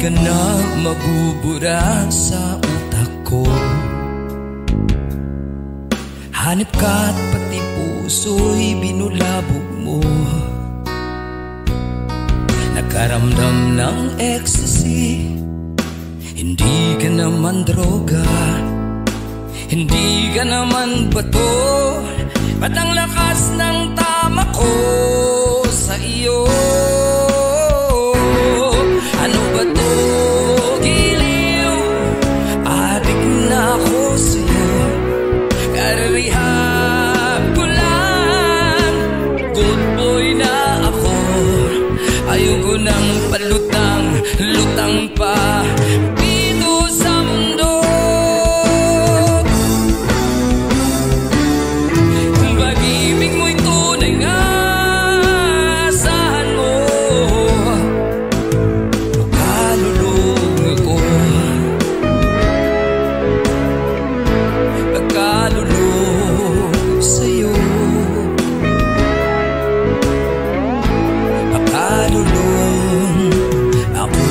ka na mabubura sa utak ko. Hanip ka't pati puso'y binulabog mo. Nagkaramdam ng ecstasy, hindi ka naman droga, hindi ka naman bato. Ba't ang lakas ng tama ko sa iyo? Ano ba to, giliw? Adik na ako sa'yo, kararihab ko lang. Good boy na ako, ayoko nang palutang-lutang pa dito sa mundo. Pag-ibig mo'y tunay nga, asahan mo. Pagkalulong ko, pagkalulong sa'yo, pagkalulong ako.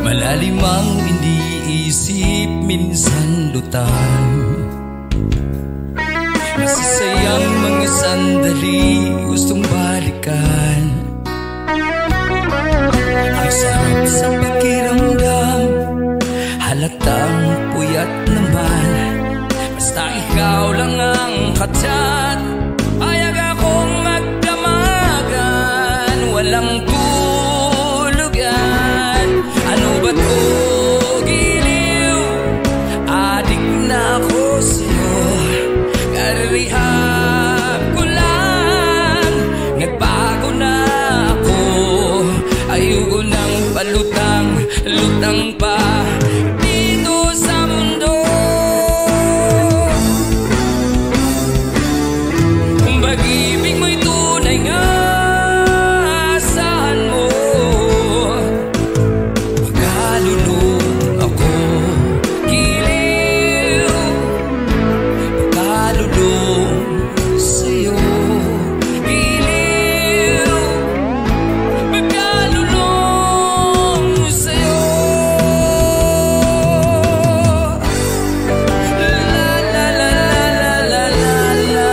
Malalim ang iniisip, minsan lutang. Masasayang mga sandali, gustong balikan. Ang sarap sa pakiramdam, halatang puyat naman. Basta ikaw lang ang katsat, payag akong magdamagan. Walang tulugan. Ano ba to, giliw? Adik na ako sa'yo, kararihab ko lang. Nagbago na ako, ayoko nang palutang-lutang pa dito sa mundo. Pag-ibig mo'y tunay nga, asahan mo. Pagkalulong ako, giliw, pagkalulong sa'yo, giliw, pagkalulong sa'yo. La la la la la la la.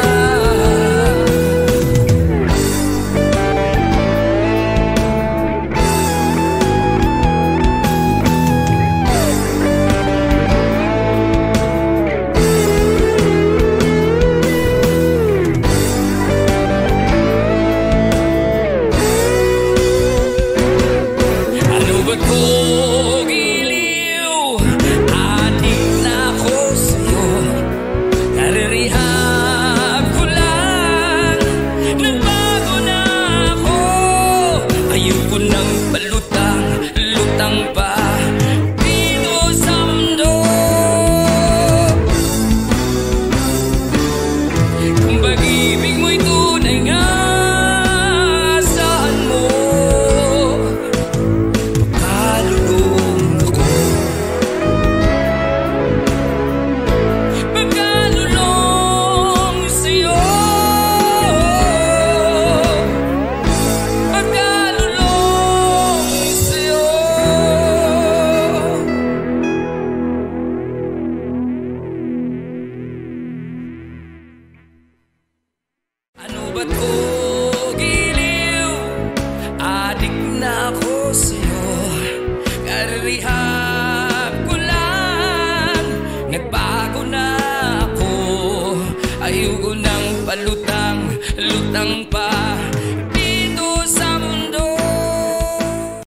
Ano ba to, giliw? Adik na ako sa'yo, kararihab ko lang. Nagbago na ako, ayoko nang palutang-lutang pa dito sa mundo. Kung pag-ibig mo'y tunay nga, asahan mo. Pagkalulong ako, pagkalulong sa'yo, pagkalulong sa'yo. Ano ba to, giliw? Adik na ako sa'yo, kararihab ko lang. Nagbago na ako, ayoko nang palutang-lutang pa